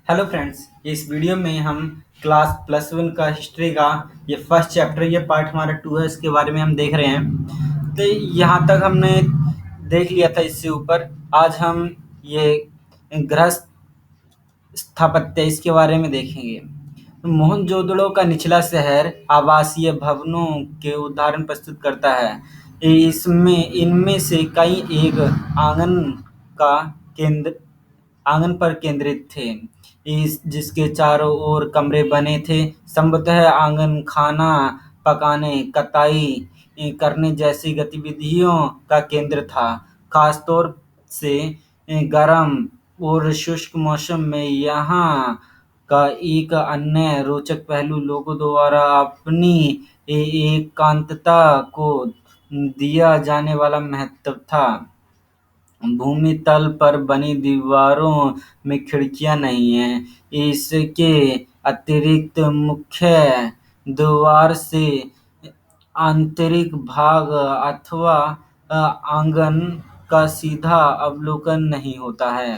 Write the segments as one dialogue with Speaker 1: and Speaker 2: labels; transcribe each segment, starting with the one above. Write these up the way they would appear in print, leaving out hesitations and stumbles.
Speaker 1: Hello friends, इस video में हम क्लास +1 का हिस्ट्री का ये फर्स्ट चैप्टर, ये पार्ट हमारा 2 है, इसके बारे में हम देख रहे हैं। तो यहाँ तक हमने देख लिया था। इससे ऊपर आज हम ये गृहस्थ स्थापत्य, इसके बारे में देखेंगे। मोहनजोदड़ो का निचला शहर आवासीय भवनों के उदाहरण प्रस्तुत करता है। इसमें इनमें से कई एक आंगन का केंद्र आंगन पर केंद्रित थे, जिसके चारों ओर कमरे बने थे। संभवतः आंगन खाना पकाने, कताई करने जैसी गतिविधियों का केंद्र था। खासतौर से गर्म और शुष्क मौसम में यहाँ का एक अन्य रोचक पहलू लोगों द्वारा अपनी एकांतता को दिया जाने वाला महत्व था। भूमि तल पर बनी दीवारों में खिड़कियां नहीं हैं। इसके अतिरिक्त मुख्य द्वार से आंतरिक भाग अथवा आंगन का सीधा अवलोकन नहीं होता है।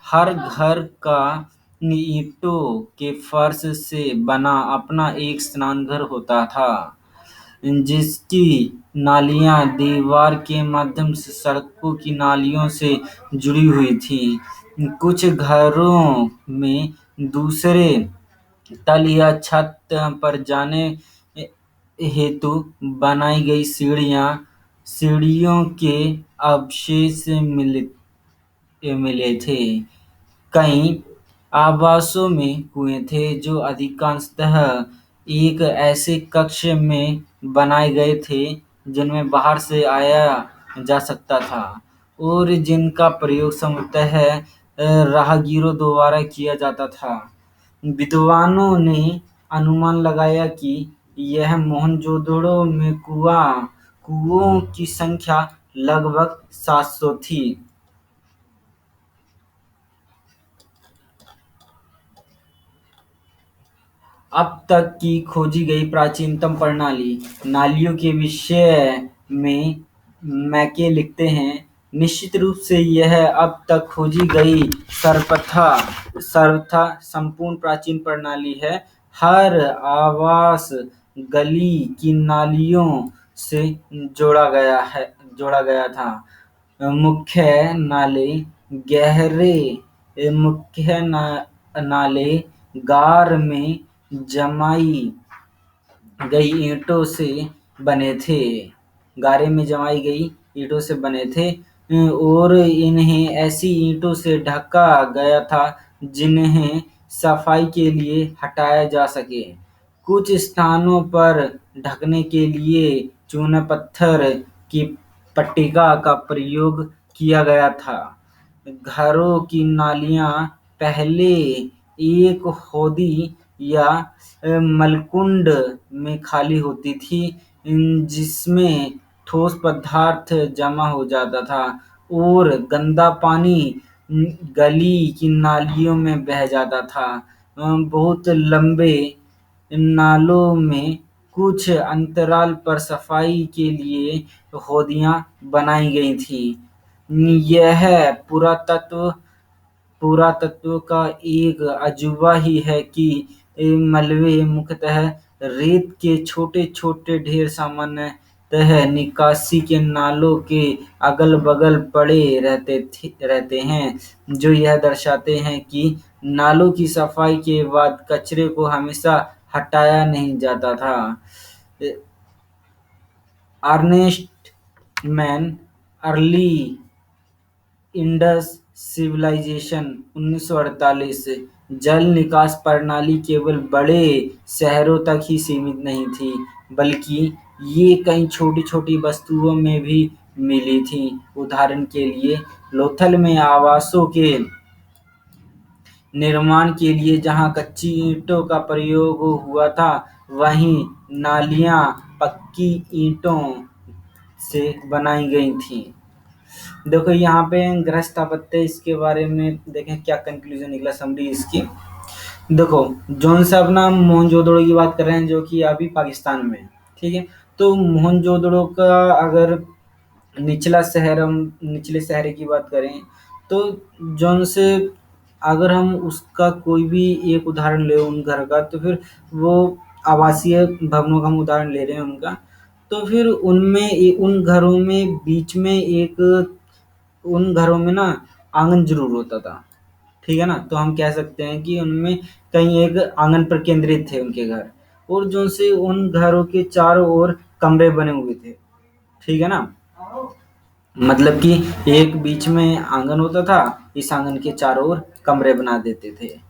Speaker 1: हर घर का ईंटों के फर्श से बना अपना एक स्नानघर होता था, जिसकी नालियाँ दीवार के माध्यम से सड़कों की नालियों से जुड़ी हुई थीं। कुछ घरों में दूसरे तल या छत पर जाने हेतु बनाई गई सीढ़ियों के अवशेष मिले थे। कई आवासों में कुएं थे, जो अधिकांशतः एक ऐसे कक्ष में बनाए गए थे जिनमें बाहर से आया जा सकता था और जिनका प्रयोग संभवतः राहगीरों द्वारा किया जाता था। विद्वानों ने अनुमान लगाया कि यह मोहनजोदड़ो में कुओं की संख्या लगभग 700 थी। अब तक की खोजी गई प्राचीनतम प्रणाली। नालियों के विषय में मैके लिखते हैं, निश्चित रूप से यह अब तक खोजी गई सर्वथा संपूर्ण प्राचीन प्रणाली है। हर आवास गली की नालियों से जोड़ा गया था। मुख्य नाले गहरे नाले गार में जमाई गई ईंटों से बने थे गारे में जमाई गई ईंटों से बने थे और इन्हें ऐसी ईंटों से ढका गया था जिन्हें सफाई के लिए हटाया जा सके। कुछ स्थानों पर ढकने के लिए चूना पत्थर की पट्टिका का प्रयोग किया गया था। घरों की नालियाँ पहले एक हौदी या मलकुंड में खाली होती थी, जिसमें ठोस पदार्थ जमा हो जाता था और गंदा पानी गली की नालियों में बह जाता था। बहुत लंबे नालों में कुछ अंतराल पर सफाई के लिए हौदियाँ बनाई गई थीं। यह पुरातत्व का एक अजूबा ही है कि मलबे मुख्यतः रेत के छोटे-छोटे ढेर सामान्यतः निकासी के नालों के अगल-बगल पड़े रहते हैं, जो यह दर्शाते हैं कि नालों की सफाई के बाद कचरे को हमेशा हटाया नहीं जाता था। Ernest man early Indus civilisation 1948 जल निकास प्रणाली केवल बड़े शहरों तक ही सीमित नहीं थी, बल्कि ये कई छोटी-छोटी बस्तियों में भी मिली थी। उदाहरण के लिए, लोथल में आवासों के निर्माण के लिए जहाँ कच्ची ईंटों का प्रयोग हुआ था, वहीं नालियाँ पक्की ईंटों से बनाई गई थीं। देखो यहाँ पे गृह स्थापत्य, इसके बारे में देखें क्या कंक्लूजन निकला, समरी इसकी। देखो, जौन सा अपना मोहनजोदड़ो की बात कर रहे हैं, जो कि अभी पाकिस्तान में है, ठीक है। तो मोहनजोदड़ो का अगर निचले शहर की बात करें, तो जौन से अगर हम उसका कोई भी एक उदाहरण ले उन घर का, तो फिर वो आवासीय भवनों का हम उदाहरण ले रहे हैं उनका, तो फिर उन घरों में बीच में एक उन घरों में ना आंगन जरूर होता था, ठीक है ना। तो हम कह सकते हैं कि उनमें कहीं एक आंगन पर केंद्रित थे उनके घर, और जो से उन घरों के चारों ओर कमरे बने हुए थे, ठीक है ना। मतलब कि एक बीच में आंगन होता था, इस आंगन के चारों ओर कमरे बना देते थे,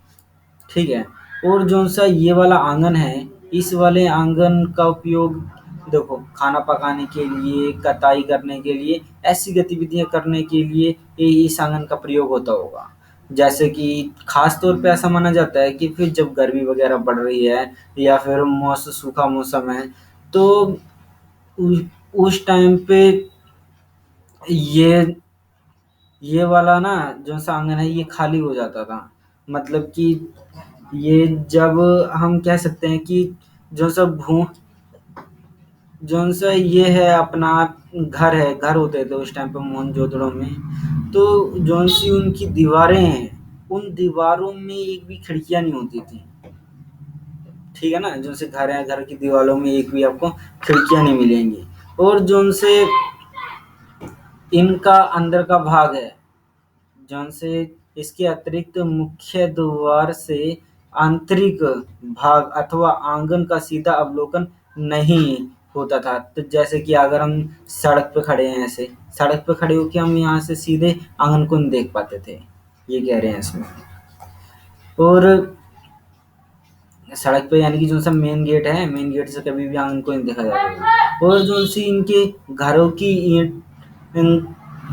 Speaker 1: ठीक है। और जो सा ये वाला आंगन है, इस वाले आंगन का उपयोग देखो खाना पकाने के लिए, कटाई करने के लिए, ऐसी गतिविधियां करने के लिए ये इस आंगन का प्रयोग होता होगा। जैसे कि खास तौर पे ऐसा माना जाता है कि फिर जब गर्मी वगैरह बढ़ रही है या फिर मौसम सूखा मौसम है, तो उस टाइम पे ये ये वाला ना जो सा आंगन है ये खाली हो जाता था। मतलब कि ये जब हम कह सकते हैं कि जो सब भू जौन सा ये है अपना घर है, घर होते थे उस टाइम पे मोहनजोदड़ो में। तो जौन सी उनकी दीवारें हैं, उन दीवारों में एक भी खिड़कियां नहीं होती थी, ठीक है ना। जौन से घर है, घर की दीवारों में एक भी आपको खिड़कियां नहीं मिलेंगी। और जौन से इनका अंदर का भाग है, जौन से इसके अतिरिक्त मुख्य द्वार से आंतरिक भाग अथवा आंगन का सीधा अवलोकन नहीं होता था। तो जैसे कि अगर हम सड़क पे खड़े हैं, ऐसे सड़क पे खड़े होकर हम यहाँ से सीधे आंगन को नहीं देख पाते थे, ये कह रहे हैं इसमें। और सड़क पे यानी कि जो सा मेन गेट है, मेन गेट से कभी भी आंगन को नहीं देखा जाता था। और जो सी इनके घरों की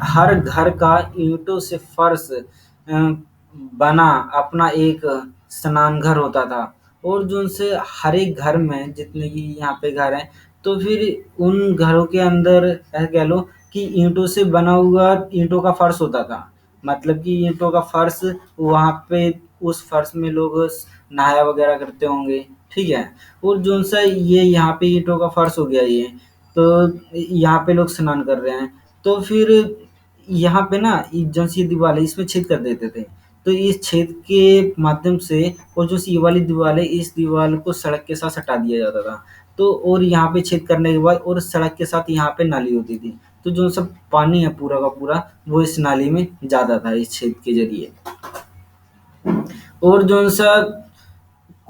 Speaker 1: हर घर का ईंटों से फर्श बना अपना एक स्नान घर होता था। और जो उनसे हर एक घर में जितने की यहाँ पे घर हैं, तो फिर उन घरों के अंदर ऐसा कह लो कि ईंटों से बना हुआ ईंटों का फर्श होता था। मतलब कि ईंटों का फर्श, वहाँ पे उस फर्श में लोग नहाया वगैरह करते होंगे, ठीक है। और जो सा ये यहाँ पे ईंटों का फर्श हो गया ये, तो यहाँ पे लोग स्नान कर रहे हैं, तो फिर यहाँ पे ना जो सी दीवार है इसमें छेद कर देते थे। तो इस छेद के माध्यम से, और जो सी ये वाली दीवार है, इस दीवार को सड़क के साथ सटा दिया जाता था। तो और यहाँ पे छेद करने के बाद और सड़क के साथ यहाँ पे नाली होती थी। तो जो सब पानी है पूरा का पूरा वो इस नाली में जाता था इस छेद के जरिए। और जो सा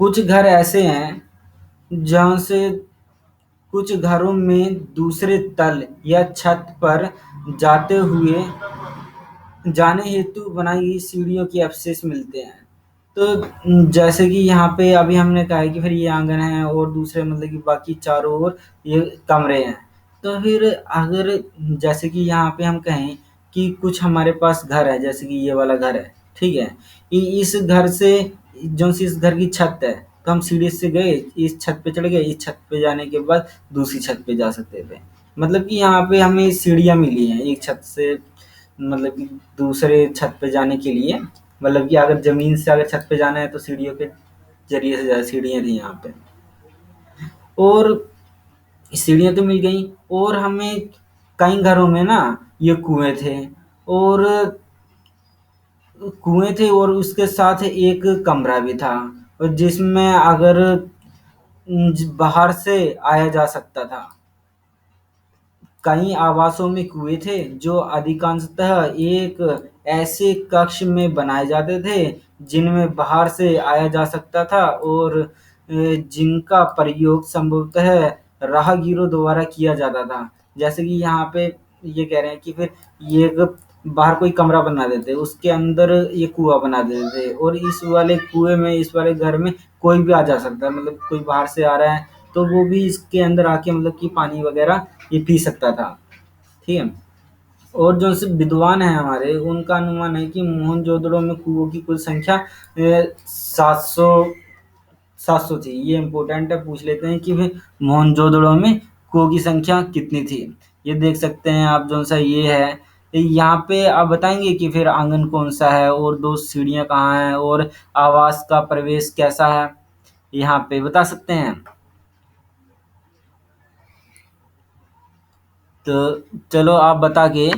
Speaker 1: कुछ घर ऐसे हैं जहाँ से कुछ घरों में दूसरे तल या छत पर जाते हुए जाने हेतु बनाई गई सीढ़ियों के अवशेष मिलते हैं। तो जैसे कि यहाँ पे अभी हमने कहा है कि फिर ये आंगन है और दूसरे मतलब कि बाकी चारों ओर ये कमरे हैं। तो फिर अगर जैसे कि यहाँ पे हम कहें कि कुछ हमारे पास घर है, जैसे कि ये वाला घर है, ठीक है। इस घर से जो सी इस घर की छत है, तो हम सीढ़ी से गए, इस छत पे चढ़ गए, इस छत पे जाने के बाद दूसरी छत पे जा सकते थे। मतलब कि यहाँ पे हमें सीढ़ियाँ मिली हैं एक छत से मतलब कि दूसरे छत पे जाने के लिए। मतलब कि अगर जमीन से अगर छत पे जाना है तो सीढ़ियों के जरिए से सीढ़ियाँ थी यहाँ पे। और सीढ़ियाँ तो मिल गई, और हमें कई घरों में ना ये कुएं थे, और उसके साथ एक कमरा भी था, और जिसमें अगर बाहर से आया जा सकता था। कई आवासों में कुएं थे जो अधिकांशतः एक ऐसे कक्ष में बनाए जाते थे जिनमें बाहर से आया जा सकता था, और जिनका प्रयोग संभवतः राहगीरों द्वारा किया जाता था। जैसे कि यहाँ पे ये कह रहे हैं कि फिर ये एक बाहर कोई कमरा बना देते, उसके अंदर ये कुआं बना देते थे, और इस वाले कुएं में, इस वाले घर में कोई भी आ जा सकता है। मतलब कोई बाहर से आ रहा है तो वो भी इसके अंदर आके मतलब कि पानी वगैरह ये पी सकता था, ठीक है। और जो से विद्वान है हमारे, उनका अनुमान है कि मोहनजोदड़ो में कुओं की कुल संख्या 700 थी। ये इम्पोर्टेंट है, पूछ लेते हैं कि भाई मोहनजोदड़ो में कुओं की संख्या कितनी थी। ये देख सकते हैं आप, जो सा ये है यहाँ पे आप बताएंगे कि फिर आंगन कौन सा है और दो सीढ़ियाँ कहाँ हैं और आवास का प्रवेश कैसा है, यहाँ पे बता सकते हैं। तो चलो आप बता के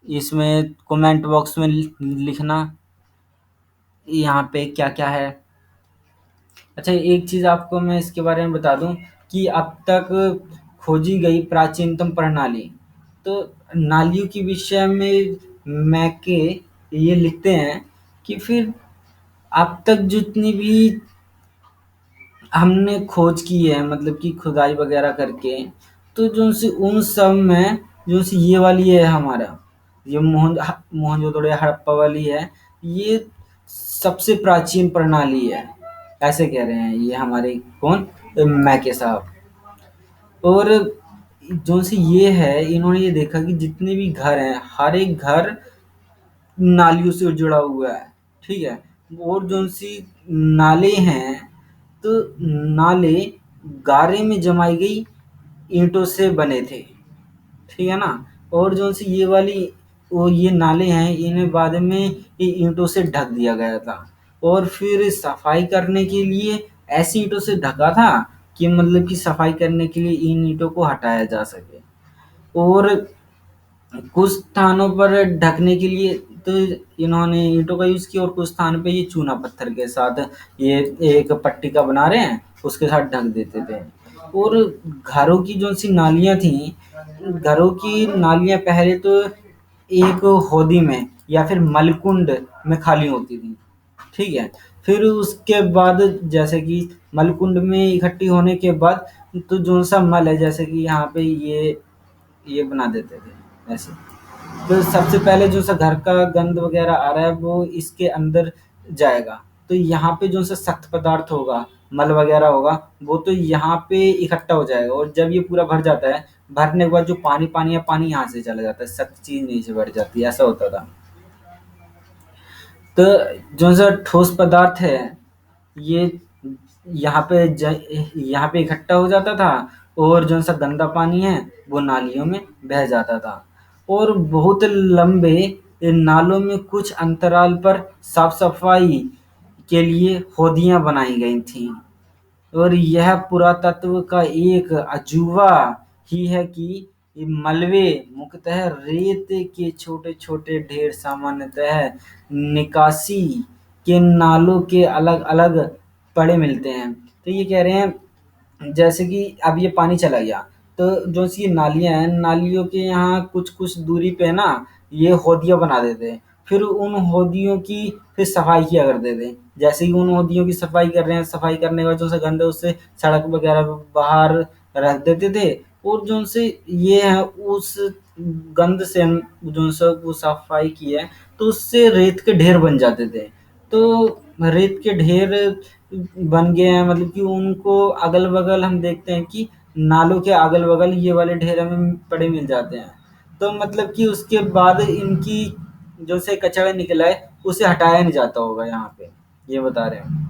Speaker 1: इसमें कमेंट बॉक्स में लिखना यहाँ पे क्या क्या है। अच्छा, एक चीज़ आपको मैं इसके बारे में बता दूं कि अब तक खोजी गई प्राचीनतम प्रणाली, तो नालियों के विषय में मैके ये लिखते हैं कि फिर अब तक जितनी भी हमने खोज की है, मतलब कि खुदाई वगैरह करके, तो जो सी उन सब में जो सी ये वाली है हमारा, ये मोहनजोदड़ो या हड़प्पा वाली है, ये सबसे प्राचीन प्रणाली है, ऐसे कह रहे हैं ये हमारे कौन, मैके साहब। और जो सी ये है, इन्होंने ये देखा कि जितने भी घर हैं, हर एक घर नालियों से जुड़ा हुआ है, ठीक है। और जो सी नाले हैं, तो नाले गारे में जमाई गई ईंटों से बने थे, ठीक है ना। और जो सी ये वाली वो ये नाले हैं, इन्हें बाद में ये ईंटों से ढक दिया गया था, और फिर सफाई करने के लिए ऐसी ईंटों से ढका था कि मतलब कि सफाई करने के लिए इन ईंटों को हटाया जा सके। और कुछ स्थानों पर ढकने के लिए तो इन्होंने ईंटों का यूज किया, और कुछ स्थान पे ये चूना पत्थर के साथ ये एक पट्टी का बना रहे हैं, उसके साथ ढक देते थे। और घरों की जो सी नालियां थी, घरों की नालियां पहले तो एक होदी में या फिर मलकुंड में खाली होती थी, ठीक है। फिर उसके बाद जैसे कि मलकुंड में इकट्ठी होने के बाद, तो जो सा मल है, जैसे कि यहाँ पे ये बना देते थे ऐसे। तो सबसे पहले जो सा घर का गंद वगैरह आ रहा है वो इसके अंदर जाएगा, तो यहाँ पे जो सा सख्त पदार्थ होगा, मल वगैरह होगा, वो तो यहाँ पे इकट्ठा हो जाएगा, और जब ये पूरा भर जाता है, भरने के बाद जो पानी पानी है, पानी यहाँ से चला जाता है, सख्त चीज नीचे बढ़ जाती है, ऐसा होता था। तो जो सा ठोस पदार्थ है, ये यहाँ पे इकट्ठा हो जाता था, और जो सा गंदा पानी है वो नालियों में बह जाता था। और बहुत लंबे इन नालों में कुछ अंतराल पर साफ सफाई के लिए होदियां बनाई गई थीं। और यह पुरातत्व का एक अजूबा ही है कि ये मलबे मुख्यतः रेत के छोटे छोटे ढेर, सामान्यतः निकासी के नालों के अलग अलग पड़े मिलते हैं। तो ये कह रहे हैं जैसे कि अब ये पानी चला गया, तो जो सी नालियां हैं, नालियों के यहाँ कुछ कुछ दूरी पे ना ये होदियां बना देते हैं, फिर उन होदियों की फिर सफाई किया करते थे। जैसे ही उन होदियों की सफाई कर रहे हैं, सफाई करने के बाद जो सा गंद है उससे सड़क वगैरह पे बाहर रख देते थे, और जो से ये है उस गंद से हम जो सा वो सफाई की है, तो उससे रेत के ढेर बन जाते थे। तो रेत के ढेर बन गए हैं, मतलब कि उनको अगल बगल हम देखते हैं कि नालों के अगल बगल ये वाले ढेर हमें पड़े मिल जाते हैं। तो मतलब कि उसके बाद इनकी जो से कचरा निकला है उसे हटाया नहीं जाता होगा यहाँ पे, ये बता रहे हैं।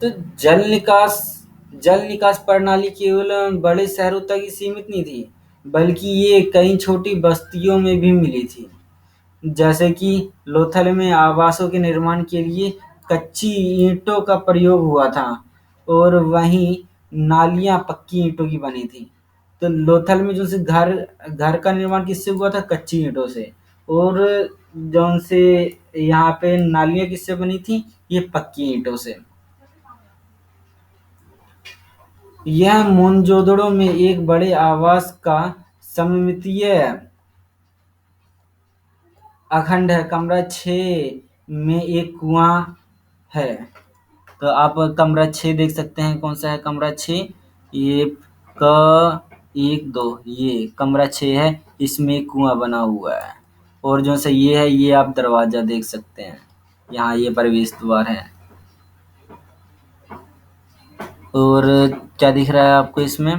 Speaker 1: तो जल निकास प्रणाली केवल बड़े शहरों तक ही सीमित नहीं थी, बल्कि ये कई छोटी बस्तियों में भी मिली थी। जैसे कि लोथल में आवासों के निर्माण के लिए कच्ची ईंटों का प्रयोग हुआ था, और वहीं नालियां पक्की ईंटों की बनी थी। तो लोथल में जो से घर घर का निर्माण किससे हुआ था, कच्ची ईंटों से। और जो से यहाँ पे नालियां किससे बनी थी, ये पक्की ईंटों से। यह मोनजोदड़ो में एक बड़े आवास का सममितीय अखंड है। कमरा 6 में एक कुआं है। तो आप कमरा 6 देख सकते हैं, कौन सा है कमरा 6, ये क 1 2, ये कमरा 6 है, इसमें एक कुआं बना हुआ है। और जो सा ये है, ये आप दरवाजा देख सकते हैं, यहाँ ये प्रवेश द्वार है। और क्या दिख रहा है आपको इसमें।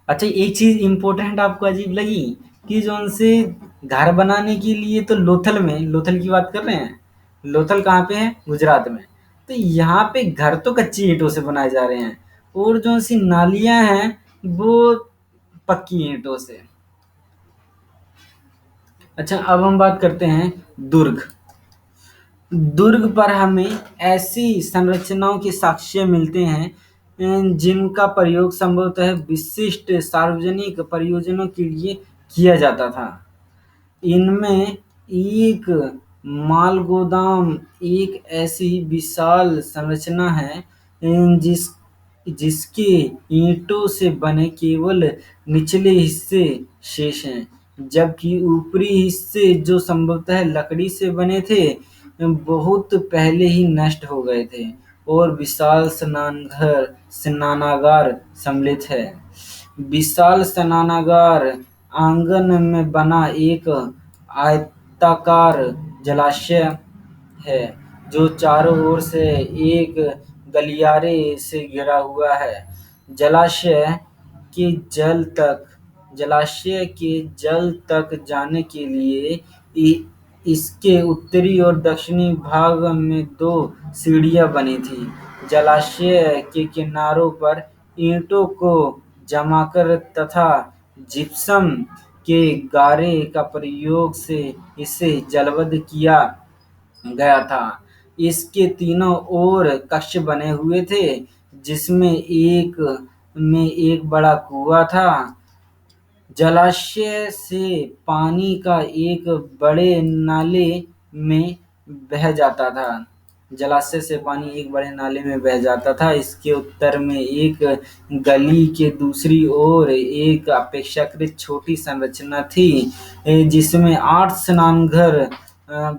Speaker 1: अच्छा, एक चीज इम्पोर्टेंट आपको अजीब लगी कि जो उनसे घर बनाने के लिए, तो लोथल की बात कर रहे हैं, लोथल कहाँ पे है, गुजरात में। तो यहाँ पे घर तो कच्ची ईंटों से बनाए जा रहे हैं, और जो सी नालियां हैं वो पक्की ईंटों से। अच्छा, अब हम बात करते हैं दुर्ग। दुर्ग पर हमें ऐसी संरचनाओं के साक्ष्य मिलते हैं जिनका प्रयोग संभवतः विशिष्ट सार्वजनिक प्रयोजनों के लिए किया जाता था। इनमें एक माल गोदाम एक ऐसी विशाल संरचना है जिस जिसके ईंटों से बने केवल निचले हिस्से शेष हैं, जबकि ऊपरी हिस्से जो संभवतः लकड़ी से बने थे बहुत पहले ही नष्ट हो गए थे और विशाल स्नानागार सम्मिलित है। विशाल स्नानागार आंगन में बना एक आयताकार जलाशय है जो चारों ओर से एक गलियारे से घिरा हुआ है। जलाशय के जल तक जलाशय के जल तक जाने के लिए इसके उत्तरी और दक्षिणी भाग में दो सीढ़ियां बनी थी। जलाशय के किनारों पर ईंटों को जमाकर तथा जिप्सम के गारे का प्रयोग से इसे जलबद्ध किया गया था। इसके तीनों ओर कक्ष बने हुए थे, जिसमें एक बड़ा कुआं था। जलाशय से पानी का एक बड़े नाले में बह जाता था। इसके उत्तर में एक गली के दूसरी ओर एक अपेक्षाकृत छोटी संरचना थी, जिसमें 8 स्नानघर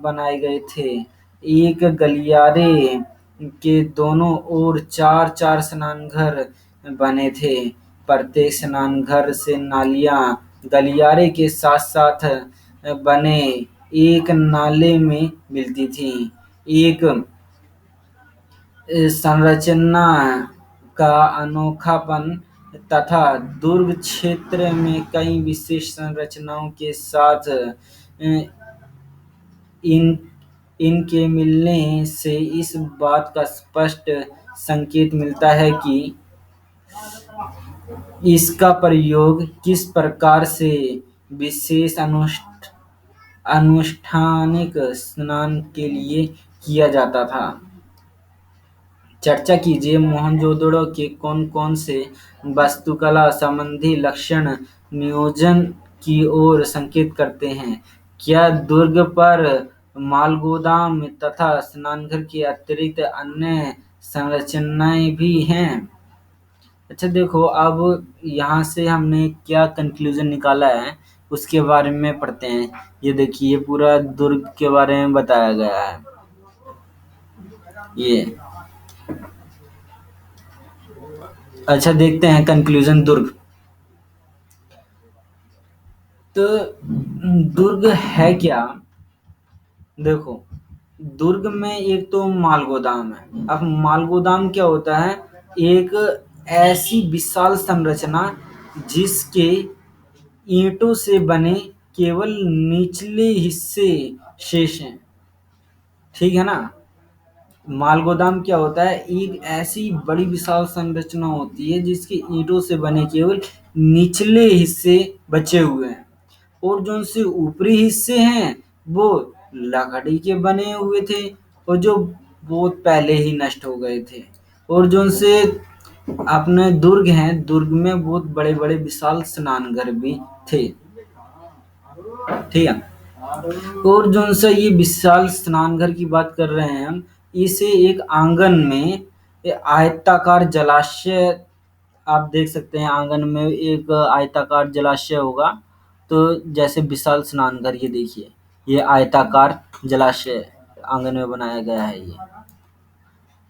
Speaker 1: बनाए गए थे। एक गलियारे के दोनों ओर 4-4 स्नानघर बने थे। प्रत्येक स्नानघर से नालियां गलियारे के साथ-साथ बने एक नाले में मिलती थीं। एक संरचना का अनोखापन तथा दुर्ग क्षेत्र में कई विशेष संरचनाओं के साथ इनके मिलने से इस बात का स्पष्ट संकेत मिलता है कि इसका प्रयोग किस प्रकार से विशेष अनुष्ठानिक स्नान के लिए किया जाता था। चर्चा कीजिए, मोहनजोदड़ो के कौन-कौन से वास्तुकला संबंधी लक्षण नियोजन की ओर संकेत करते हैं? क्या दुर्ग पर मालगोदाम तथा स्नानघर के अतिरिक्त अन्य संरचनाएं भी हैं? अच्छा देखो, अब यहाँ से हमने क्या कंक्लूजन निकाला है उसके बारे में पढ़ते हैं। ये देखिए, पूरा दुर्ग के बारे में बताया गया है। ये अच्छा, देखते हैं कंक्लूजन दुर्ग। तो दुर्ग है क्या? देखो, दुर्ग में एक तो माल गोदाम है। अब माल गोदाम क्या होता है? एक ऐसी विशाल संरचना जिसके ईंटों से बने केवल निचले हिस्से शेष हैं। ठीक है ना? माल गोदाम क्या होता है? एक ऐसी बड़ी विशाल संरचना होती है जिसके ईंटों से बने केवल निचले हिस्से बचे हुए हैं और जो उनसे ऊपरी हिस्से हैं वो लकड़ी के बने हुए थे और जो बहुत पहले ही नष्ट हो गए थे। और जो उनसे अपने दुर्ग हैं, दुर्ग में बहुत बड़े बड़े विशाल स्नानघर भी थे। ठीक है। और जो उनसे ये विशाल स्नानघर की बात कर रहे हैं हम, इसे एक आंगन में आयताकार जलाशय, आप देख सकते हैं आंगन में एक आयताकार जलाशय होगा। तो जैसे विशाल स्नानघर, ये देखिए, ये आयताकार जलाशय आंगन में बनाया गया है ये।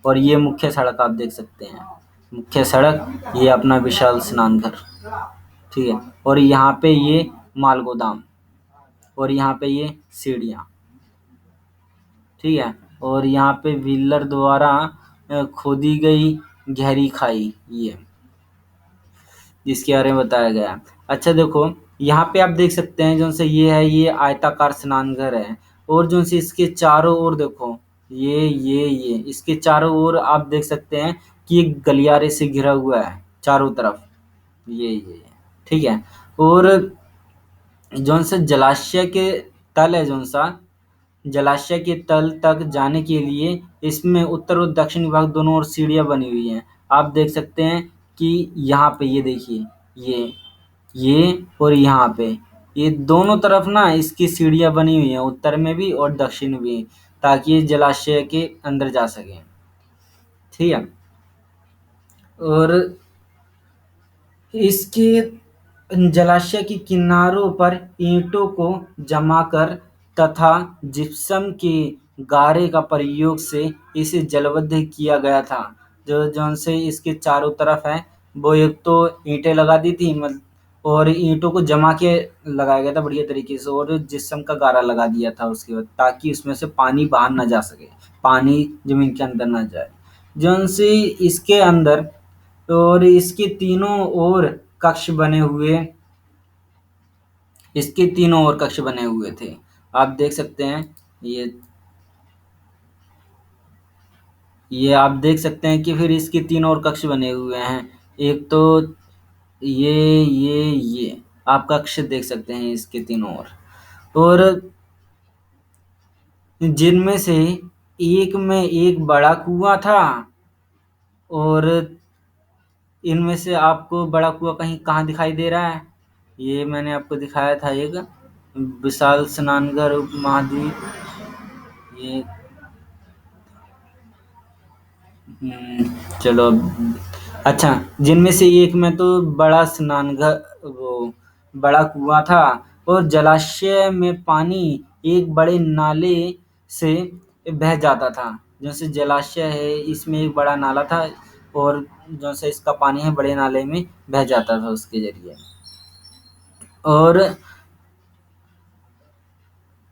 Speaker 1: और ये मुख्य सड़क आप देख सकते हैं, मुख्य सड़क, ये अपना विशाल स्नानघर। ठीक है। और यहाँ पे ये माल गोदाम और यहाँ पे ये सीढ़ियाँ। ठीक है। और यहाँ पे व्हीलर द्वारा खोदी गई गहरी खाई, ये जिसके बारे में बताया गया। अच्छा देखो, यहाँ पे आप देख सकते हैं जो से ये आयताकार स्नानघर है और जो से इसके चारों ओर देखो, ये इसके चारों ओर आप देख सकते हैं कि एक गलियारे से घिरा हुआ है चारों तरफ, ये ठीक है। और जौन सा जलाशय के तल है, जलाशय के तल तक जाने के लिए इसमें उत्तर और दक्षिण भाग दोनों ओर सीढ़ियां बनी हुई हैं। आप देख सकते हैं कि यहाँ पे ये देखिए, ये और यहाँ पे ये दोनों तरफ ना इसकी सीढ़ियाँ बनी हुई हैं, उत्तर में भी और दक्षिण में भी, ताकि ये जलाशय के अंदर जा सके। ठीक है। और इसके जलाशय के किनारों पर ईंटों को जमाकर तथा जिप्सम के गारे का प्रयोग से इसे जलबद्ध किया गया था। जो जौन से इसके चारों तरफ है वो एक तो ईंटें लगा दी थी और ईंटों को जमा के लगाया गया था बढ़िया तरीके से, और जिप्सम का गारा लगा दिया था उसके बाद, ताकि उसमें से पानी बाहर न जा सके, पानी जमीन के अंदर न जाए। जौन से इसके अंदर और इसके तीनों ओर कक्ष बने हुए थे। आप देख सकते हैं ये आप देख सकते हैं कि फिर इसके तीन और कक्ष बने हुए हैं। एक तो ये आप कक्ष देख सकते हैं इसके तीनों और जिनमें से एक में एक बड़ा कुआं था, और इनमें से आपको बड़ा कुआं कहीं कहाँ दिखाई दे रहा है? ये मैंने आपको दिखाया था, एक विशाल स्नानघर उपमहाद्वीप। ये चलो अच्छा, जिनमें से एक में तो बड़ा स्नानघर वो बड़ा कुआं था, और जलाशय में पानी एक बड़े नाले से बह जाता था। जैसे जलाशय है इसमें एक बड़ा नाला था, और जैसे इसका पानी है बड़े नाले में बह जाता था उसके जरिए। और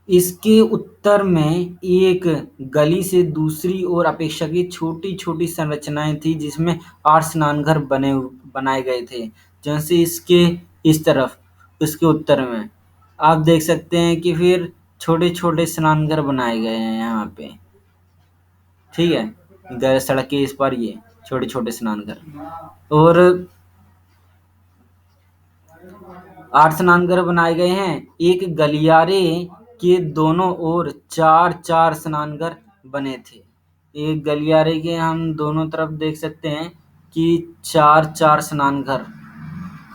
Speaker 1: इसके उत्तर में एक गली से दूसरी ओर अपेक्षाकृत छोटी-छोटी संरचनाएँ थीं, जिसमें 8 स्नानघर बनाए गए थे। जैसे इसके इस तरफ, इसके उत्तर में आप देख सकते हैं कि फिर छोटे-छोटे स्नानघर बनाए गए हैं यहाँ पे। ठीक है? सड़क के इस पार ये छोटे-छोटे स्नानघर, और 8 स्नानघर बनाए गए हैं। एक गलियारे के दोनों ओर 4-4 स्नानघर बने थे। एक गलियारे के हम दोनों तरफ देख सकते हैं कि 4-4 स्नानघर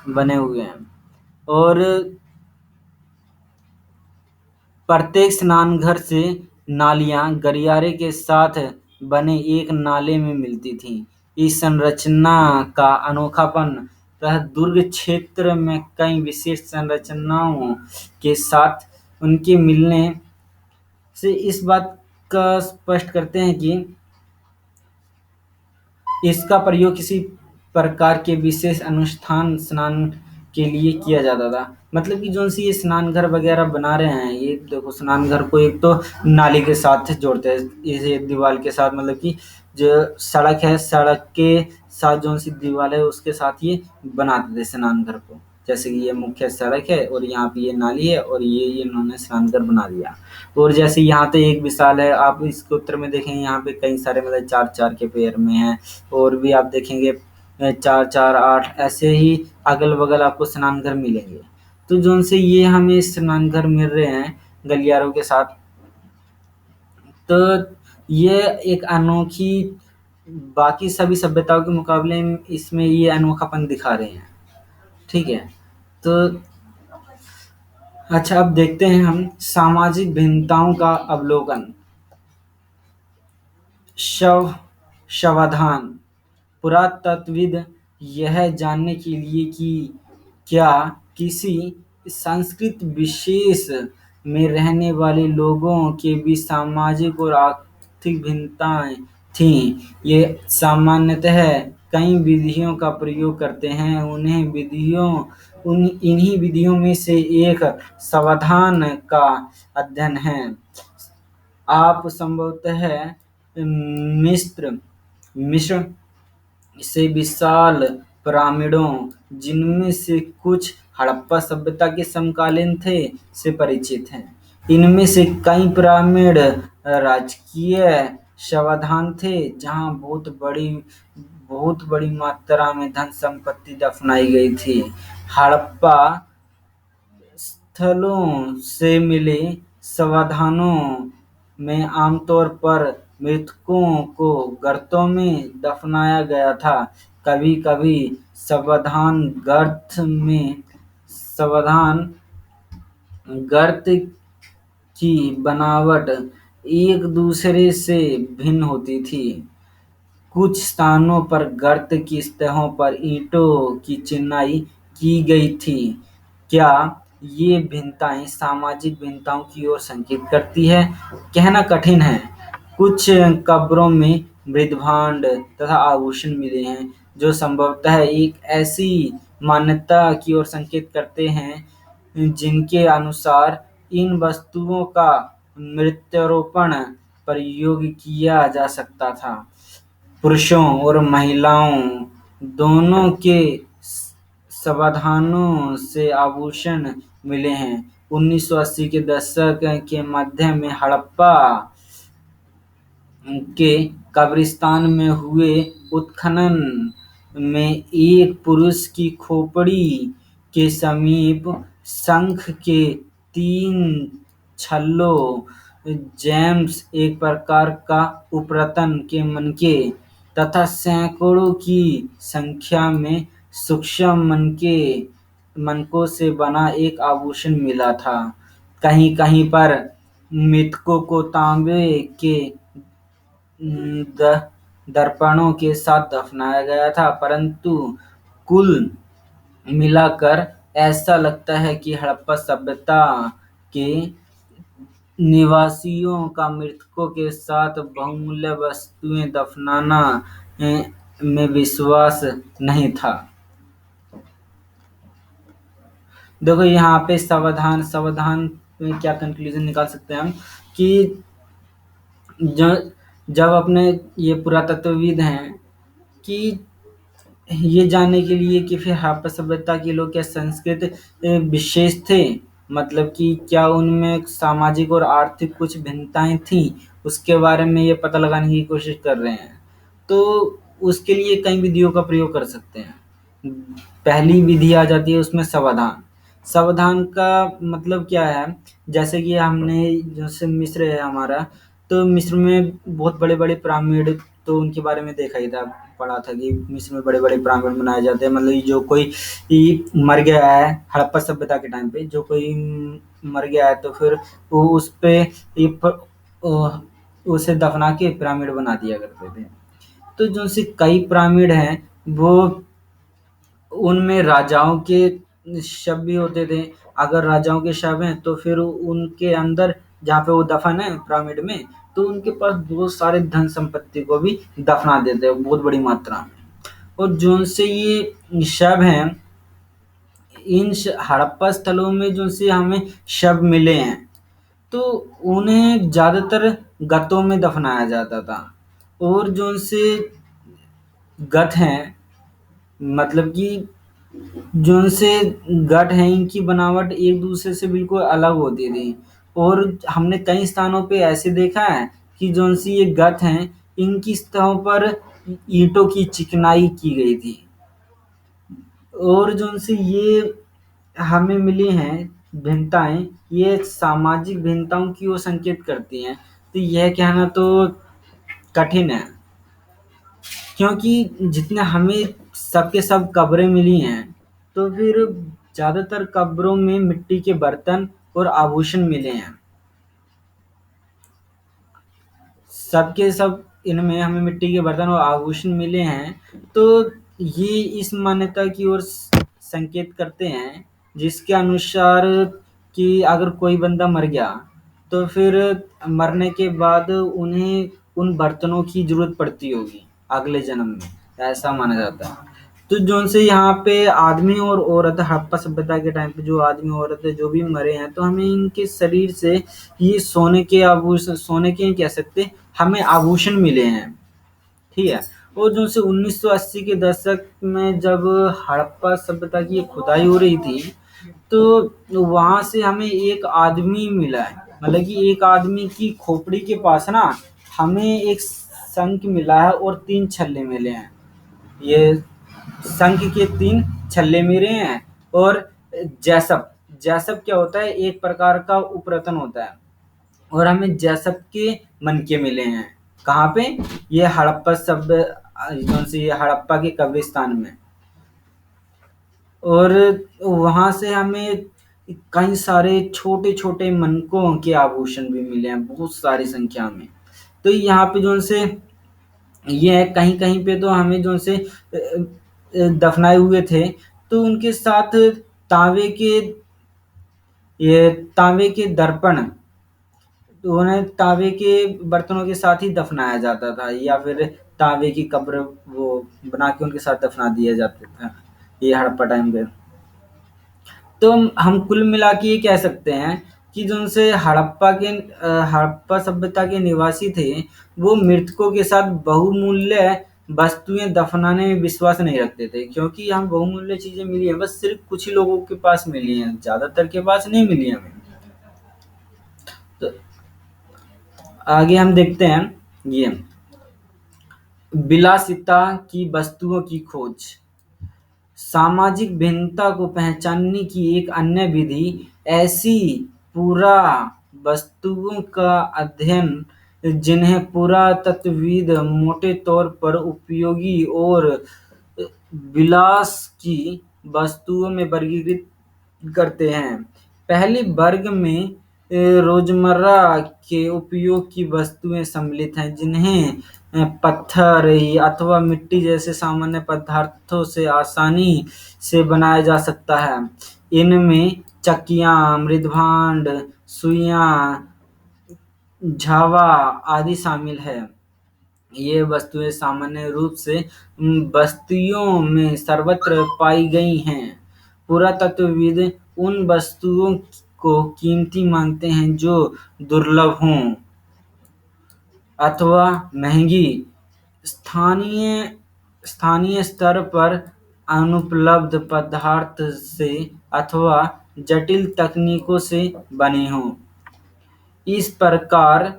Speaker 1: बने हुए हैं, और प्रत्येक स्नानघर से नालियाँ गलियारे के साथ बने एक नाले में मिलती थीं। इस संरचना का अनोखापन तथा दुर्ग क्षेत्र में कई विशेष संरचनाओं के साथ उनके मिलने से इस बात का स्पष्ट करते हैं कि इसका प्रयोग किसी प्रकार के विशेष अनुष्ठान स्नान के लिए किया जाता था। मतलब कि जो सी ये स्नानघर वगैरह बना रहे हैं, ये देखो स्नानघर को एक तो नाली के साथ जोड़ते हैं, इसे दीवार के साथ, मतलब कि जो सड़क है, सड़क के साथ जो सी दीवार है उसके साथ ये बनाते थे स्नानघर को। जैसे कि ये मुख्य सड़क है और यहाँ पे ये नाली है, और ये इन्होंने स्नानघर बना दिया। और जैसे यहाँ पे एक विशाल है, आप इसके उत्तर में देखेंगे यहाँ पे कई सारे मतलब 4-4 के पेयर में हैं, और भी आप देखेंगे 4-4 8 ऐसे ही अगल-बगल आपको स्नानघर मिलेंगे। तो जो से ये हमें स्नानघर मिल रहे हैं गलियारों के साथ, तो ये एक अनोखी, बाकी सभी सभ्यताओं के मुकाबले इसमें ये अनोखापन दिखा रहे हैं। ठीक है? तो अच्छा, अब देखते हैं हम सामाजिक भिन्नताओं का अवलोकन। शवाधान। पुरातत्वविद यह जानने के लिए कि क्या किसी संस्कृति विशेष में रहने वाले लोगों के बीच सामाजिक और आर्थिक भिन्नताएं थीं, ये सामान्यतः कई विधियों का प्रयोग करते हैं। इन्हीं विधियों में से एक समाधान का अध्ययन है। आप संभवतः मिस्र मिस्र से विशाल पिरामिडों, जिनमें से कुछ हड़प्पा सभ्यता के समकालीन थे, से परिचित हैं। इनमें से कई पिरामिड राजकीय समाधान थे, जहां बहुत बड़ी मात्रा में धन संपत्ति दफनाई गई थी। हड़प्पा स्थलों से मिले समाधानों में आमतौर पर मृतकों को गर्तों में दफनाया गया था। कभी-कभी सावधान गर्त की बनावट एक दूसरे से भिन्न होती थी। कुछ स्थानों पर गर्त की सतहों पर ईंटों की चिनाई की गई थी। क्या ये भिन्नताएं सामाजिक भिन्नताओं की ओर संकेत करती है? कहना कठिन है। कुछ कब्रों में मृदभांड तथा आभूषण मिले हैं, जो संभवतः एक ऐसी मान्यता की ओर संकेत करते हैं जिनके अनुसार इन वस्तुओं का प्रत्यारोपण प्रयोग किया जा सकता था। पुरुषों और महिलाओं दोनों के सावधानों से आभूषण मिले हैं। 1980 के दशक के मध्य में हड़प्पा के कब्रिस्तान में हुए उत्खनन में एक पुरुष की खोपड़ी के समीप शंख के 3 छल्लों, जेम्स एक प्रकार का उपरतन के मनके तथा सैकड़ों की संख्या में सूक्ष्म मनकों से बना एक आभूषण मिला था। कहीं-कहीं पर मृतकों को तांबे के दर्पणों के साथ दफनाया गया था, परंतु कुल मिलाकर ऐसा लगता है कि हड़प्पा सभ्यता के निवासियों का मृतकों के साथ बहुमूल्य वस्तुएं दफनाना में विश्वास नहीं था। देखो यहाँ पे सावधान में क्या कंक्लूजन निकाल सकते हैं हम कि जब अपने ये पुरातत्वविद हैं कि ये जानने के लिए कि फिर हड़प्पा सभ्यता के लोग क्या संस्कृत विशेष थे, मतलब कि क्या उनमें सामाजिक और आर्थिक कुछ भिन्नताएं थी, उसके बारे में ये पता लगाने की कोशिश कर रहे हैं। तो उसके लिए कई विधियों का प्रयोग कर सकते हैं। पहली विधि आ जाती है उसमें सावधान। सावधान का मतलब क्या है? जैसे कि हमने जैसे मिस्र है हमारा, तो मिस्र में बहुत बड़े-बड़े पिरामिड, तो उनके बारे में देखा ही था, पढ़ा था कि मिस्र में बड़े-बड़े पिरामिड बनाए जाते हैं। मतलब जो कोई मर गया है हड़प्पा सभ्यता के टाइम पे, जो कोई मर गया है तो फिर वो उस पे उसे दफना के पिरामिड बना दिया करते थे। तो जो से कई पिरामिड हैं वो उनमें राजाओं के शव भी होते थे। अगर राजाओं के शव हैं तो फिर उनके अंदर जहाँ पे वो दफन है पिरामिड में, तो उनके पास बहुत सारे धन संपत्ति को भी दफना देते हैं बहुत बड़ी मात्रा में। और जो से ये शव हैं, इन हड़प्पा स्थलों में जो से हमें शव मिले हैं, तो उन्हें ज़्यादातर गतों में दफनाया जाता था। और जो से गत हैं, मतलब कि जो से गट हैं, इनकी बनावट एक दूसरे से बिल्कुल अलग होती थी। और हमने कई स्थानों पे ऐसे देखा है कि जो सी ये गत हैं, इनकी सतहों पर ईंटों की चिकनाई की गई थी। और जो से ये हमें मिली हैं भिन्नताएं, ये सामाजिक भिन्नताओं की ओर संकेत करती हैं। तो यह कहना तो कठिन है, क्योंकि जितने हमें सबके सब कब्रें मिली हैं, तो फिर ज़्यादातर कब्रों में मिट्टी के बर्तन और आभूषण मिले हैं। सबके सब इनमें हमें मिट्टी के बर्तन और आभूषण मिले हैं, तो ये इस मान्यता की ओर संकेत करते हैं, जिसके अनुसार कि अगर कोई बंदा मर गया, तो फिर मरने के बाद उन्हें उन बर्तनों की ज़रूरत पड़ती होगी अगले जन्म में, ऐसा माना जाता है। तो जो से यहाँ पे आदमी और औरत हड़प्पा सभ्यता के टाइम पे जो आदमी औरत जो भी मरे हैं, तो हमें इनके शरीर से ये सोने के आभूषण, सोने के कह सकते, हमें आभूषण मिले हैं, ठीक है। और जो से 1980 के दशक में जब हड़प्पा सभ्यता की खुदाई हो रही थी, तो वहां से हमें एक आदमी मिला है, मतलब कि एक आदमी की खोपड़ी के पास ना हमें एक शंख मिला है और 3 छल्ले मिले हैं। ये शंख के 3 छल्ले मिले हैं। और जैसप जैसप क्या होता है? एक प्रकार का उपरतन होता है। और हमें जैसप के मनके मिले हैं, कहाँ पे? ये हड़प्पा सभ्य कौन सी, ये हड़प्पा के कब्रिस्तान में। और वहां से हमें कई सारे छोटे छोटे मनकों के आभूषण भी मिले हैं, बहुत सारी संख्या में। तो यहाँ पे जो से ये है, कहीं कहीं पे तो हमें जो से दफनाए हुए थे, तो उनके साथ तांबे के ये तांबे के दर्पण, तो उन्हें तांबे के बर्तनों के साथ ही दफनाया जाता था, या फिर तांबे की कब्र वो बना के उनके साथ दफना दिया जाता था, ये हड़प्पा टाइम पे। तो हम कुल मिला के ये कह सकते हैं कि जो उनसे हड़प्पा सभ्यता के निवासी थे, वो मृतकों के साथ बहुमूल्य वस्तुएं दफनाने में विश्वास नहीं रखते थे, क्योंकि यहाँ बहुमूल्य चीजें मिली हैं, बस सिर्फ कुछ ही लोगों के पास मिली हैं, ज्यादातर के पास नहीं मिली हमें। तो आगे हम देखते हैं ये विलासिता की वस्तुओं की खोज। सामाजिक भिन्नता को पहचानने की एक अन्य विधि ऐसी पूरा वस्तुओं का अध्ययन, जिन्हें पुरातत्वविद मोटे तौर पर उपयोगी और विलास की वस्तुओं में वर्गीकृत करते हैं। पहले वर्ग में रोजमर्रा के उपयोग की वस्तुएं सम्मिलित हैं, जिन्हें पत्थर अथवा मिट्टी जैसे सामान्य पदार्थों से आसानी से बनाया जा सकता है। इनमें चक्कियाँ, मृदभांड, सुइयाँ, झावा आदि शामिल है। ये वस्तुएं सामान्य रूप से बस्तियों में सर्वत्र पाई गई हैं। पुरातत्वविद उन वस्तुओं को कीमती मानते हैं जो दुर्लभ हों अथवा महंगी, स्थानीय स्तर पर अनुपलब्ध पदार्थ से अथवा जटिल तकनीकों से बनी हों। इस प्रकार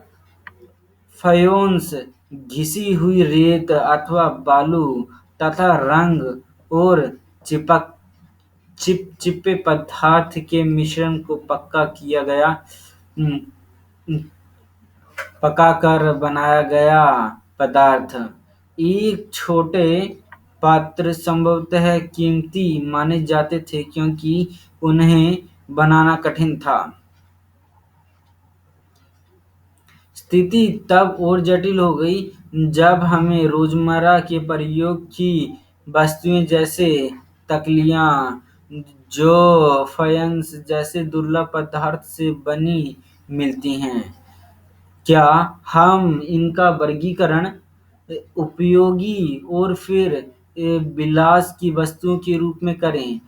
Speaker 1: फ़ायोन्स घिसी हुई रेत अथवा बालू तथा रंग और चिपचिपे पदार्थ के मिश्रण को पकाकर बनाया गया पदार्थ। एक छोटे पात्र संभवतः कीमती माने जाते थे, क्योंकि उन्हें बनाना कठिन था। स्थिति तब और जटिल हो गई जब हमें रोजमर्रा के प्रयोग की वस्तुएं जैसे तकलियां, जो फ़ायन्स जैसे दुर्लभ पदार्थ से बनी मिलती हैं। क्या हम इनका वर्गीकरण उपयोगी और फिर विलास की वस्तुओं के रूप में करें?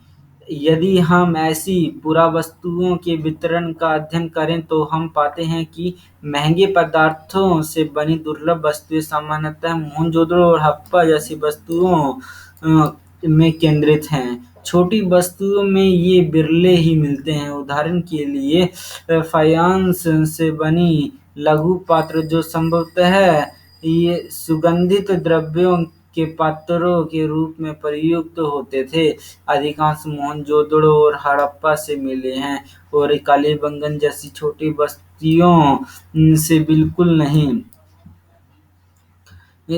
Speaker 1: यदि हम ऐसी पुरावस्तुओं के वितरण का अध्ययन करें, तो हम पाते हैं कि महंगे पदार्थों से बनी दुर्लभ वस्तुएं सामान्यतः मोहनजोदड़ो और हड़प्पा जैसी वस्तुओं में केंद्रित हैं। छोटी वस्तुओं में ये बिरले ही मिलते हैं। उदाहरण के लिए फ़ायन्स से बनी लघु पात्र, जो संभवतः ये सुगंधित द्रव्यों के पात्रों के रूप में प्रयुक्त होते थे, अधिकांश मोहनजोदड़ो और हड़प्पा से मिले हैं, और कालीबंगन जैसी छोटी बस्तियों से बिल्कुल नहीं।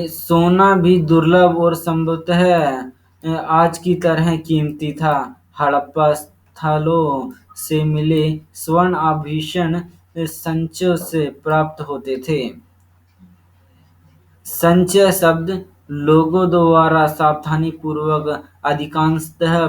Speaker 1: सोना भी दुर्लभ और संभवतः आज की तरह कीमती था। हड़प्पा स्थलों से मिले स्वर्ण आभूषण संचयों से प्राप्त होते थे। संचय शब्द लोगों द्वारा सावधानीपूर्वक अधिकांशतः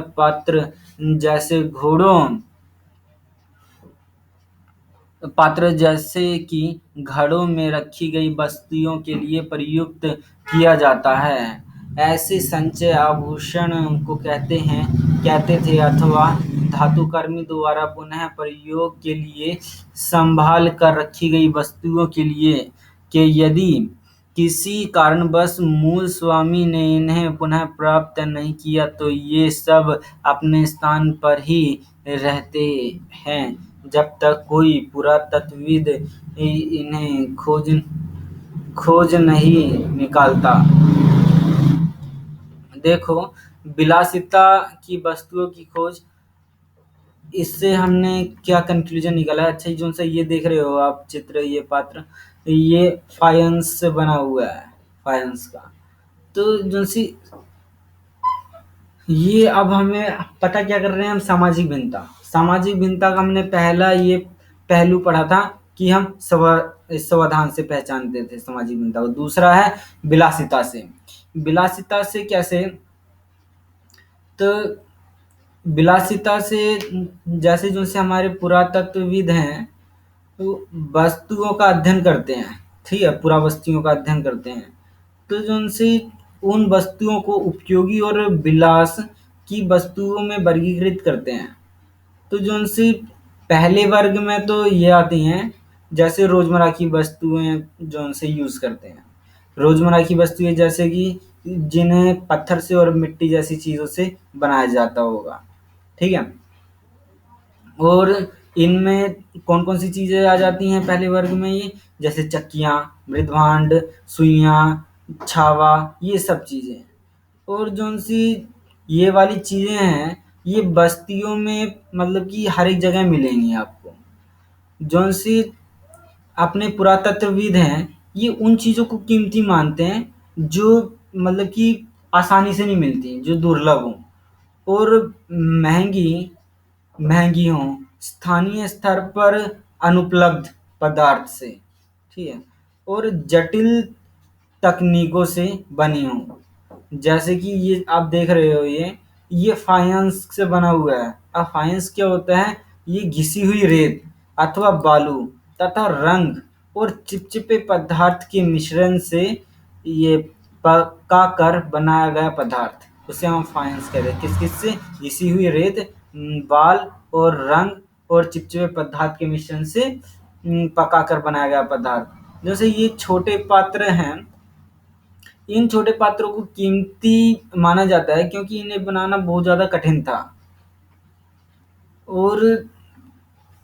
Speaker 1: पात्र जैसे कि घड़ों में रखी गई वस्तुओं के लिए प्रयुक्त किया जाता है। ऐसे संचय आभूषण को कहते थे, अथवा धातुकर्मी द्वारा पुनः प्रयोग के लिए संभाल कर रखी गई वस्तुओं के लिए यदि किसी कारणवश मूल स्वामी ने इन्हें पुनः प्राप्त नहीं किया, तो ये सब अपने स्थान पर ही रहते हैं जब तक कोई पुरातत्वविद इन्हें खोज नहीं निकालता। देखो, विलासिता की वस्तुओं की खोज। इससे हमने क्या कंक्लूजन निकाला? अच्छा, जो सा ये देख रहे हो आप चित्र, ये पात्र, ये फाइंस से बना हुआ है, फाइंस का। तो जो सी ये अब हमें पता क्या कर रहे हैं हम? सामाजिक भिन्नता। सामाजिक भिन्नता का हमने पहला ये पहलू पढ़ा था कि हम समाधान से पहचानते थे सामाजिक भिन्नता को। दूसरा है विलासिता से। विलासिता से कैसे? तो विलासिता से जैसे जो से हमारे पुरातत्वविद हैं, तो वस्तुओं का अध्ययन करते हैं, ठीक है, पुरावस्तुओं का अध्ययन करते हैं। तो जो उनसे उन वस्तुओं को उपयोगी और विलास की वस्तुओं में वर्गीकृत करते हैं। तो जो उनसे पहले वर्ग में तो ये आती हैं, जैसे रोजमर्रा की वस्तुएं जो उनसे यूज करते हैं। रोजमर्रा की वस्तुएं जैसे कि जिन्हें पत्थर से और मिट्टी जैसी चीजों से बनाया जाता होगा, ठीक है। और इनमें कौन-कौन सी चीज़ें आ जाती हैं पहले वर्ग में ये? जैसे चक्कियाँ, मृदभांड, सुइयाँ, छावा, ये सब चीज़ें। और जौन-सी ये वाली चीज़ें हैं, ये बस्तियों में मतलब कि हर एक जगह मिलेंगी आपको। जौन-सी अपने पुरातत्वविद हैं, ये उन चीज़ों को कीमती मानते हैं, जो मतलब कि आसानी से नहीं मिलती, जो दुर्लभ हों और महँगी महँगी हों, स्थानीय स्तर पर अनुपलब्ध पदार्थ से, ठीक है? और जटिल तकनीकों से बनी हों। जैसे कि ये आप देख रहे हो, ये फाइंस से बना हुआ है। अब फाइंस क्या होता है? ये घिसी हुई रेत अथवा बालू तथा रंग और चिपचिपे पदार्थ के मिश्रण से ये पका कर बनाया गया पदार्थ, उसे हम फाइंस कहते हैं। किस-किस से? घिसी हुई रेत, बाल और रंग और चिपचिपे पदार्थ के मिश्रण से पकाकर बनाया गया पदार्थ। जैसे ये छोटे पात्र हैं, इन छोटे पात्रों को कीमती माना जाता है क्योंकि इन्हें बनाना बहुत ज़्यादा कठिन था। और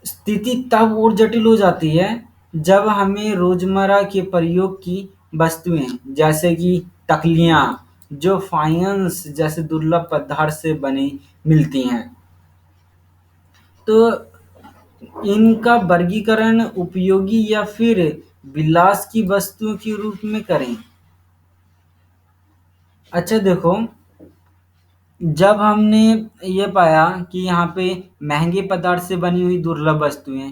Speaker 1: स्थिति तब और जटिल हो जाती है जब हमें रोजमर्रा के प्रयोग की वस्तुएं जैसे कि तकलियां, जो फाइंस जैसे दुर्लभ पदार्थ से बनी मिलती हैं। तो इनका वर्गीकरण उपयोगी या फिर विलास की वस्तुओं के रूप में करें। अच्छा देखो, जब हमने ये पाया कि यहाँ पे महंगे पदार्थ से बनी हुई दुर्लभ वस्तुएं,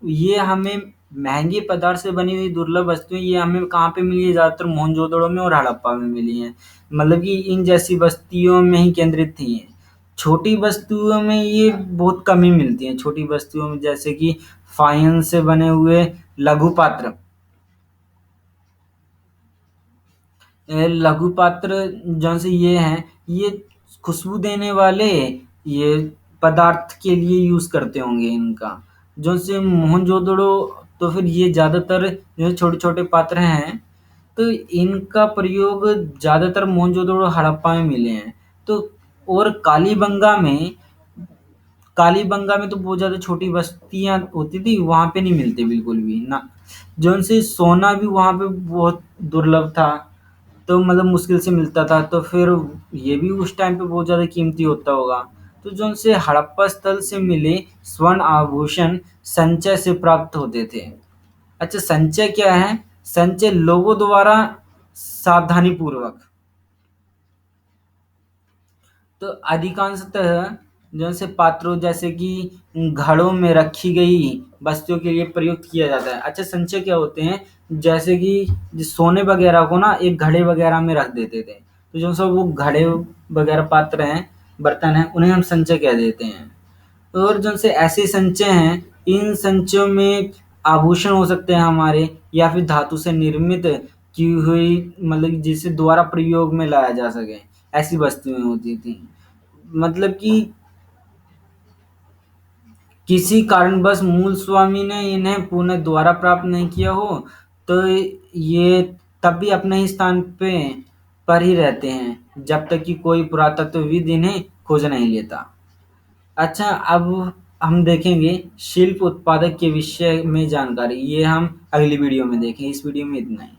Speaker 1: ये हमें महंगे पदार्थ से बनी हुई दुर्लभ वस्तुएं ये हमें कहाँ पे मिली है? ज़्यादातर मोहनजोदड़ो में और हड़प्पा में मिली हैं। मतलब कि इन जैसी बस्तियों में ही केंद्रित थी ये। छोटी वस्तुओं में ये बहुत कम ही मिलती हैं। छोटी वस्तुओं में जैसे कि फाइंस से बने हुए लघु पात्र, लघु पात्र जौन से ये हैं, ये खुशबू देने वाले ये पदार्थ के लिए यूज़ करते होंगे इनका। जौन से मोहनजोदड़ो, तो फिर ये ज़्यादातर जो छोटे-छोटे पात्र हैं, तो इनका प्रयोग ज़्यादातर मोहनजोदड़ो हड़प्पा में मिले हैं। तो और कालीबंगा में तो बहुत ज़्यादा छोटी बस्तियाँ होती थी, वहाँ पे नहीं मिलते बिल्कुल भी ना। जौन से सोना भी वहाँ पे बहुत दुर्लभ था, तो मतलब मुश्किल से मिलता था, तो फिर ये भी उस टाइम पे बहुत ज़्यादा कीमती होता होगा। तो जो उनसे हड़प्पा स्थल से मिले स्वर्ण आभूषण संचय से प्राप्त होते थे। अच्छा, संचय क्या है? संचय लोगों द्वारा सावधानी पूर्वक, तो अधिकांशतः जैसे पात्रों जैसे कि घड़ों में रखी गई वस्तुओं के लिए प्रयुक्त किया जाता है। अच्छा, संचय क्या होते हैं? जैसे कि सोने वगैरह को ना एक घड़े वगैरह में रख देते थे, तो जो सब वो घड़े वगैरह पात्र हैं, बर्तन हैं, उन्हें हम संचय कह देते हैं। और जो से ऐसे संचय हैं, इन संचयों में आभूषण हो सकते हैं हमारे, या फिर धातु से निर्मित की हुई, मतलब जिसे दोबारा प्रयोग में लाया जा सके, ऐसी वस्तुएं होती थी। मतलब कि किसी कारणवश मूल स्वामी ने इन्हें पुनः दोबारा प्राप्त नहीं किया हो, तो ये तब भी अपने ही स्थान पे पर ही रहते हैं जब तक कि कोई पुरातत्वविद इन्हें खोज नहीं लेता। अच्छा, अब हम देखेंगे शिल्प उत्पादक के विषय में जानकारी, ये हम अगली वीडियो में देखेंगे। इस वीडियो में इतना ही।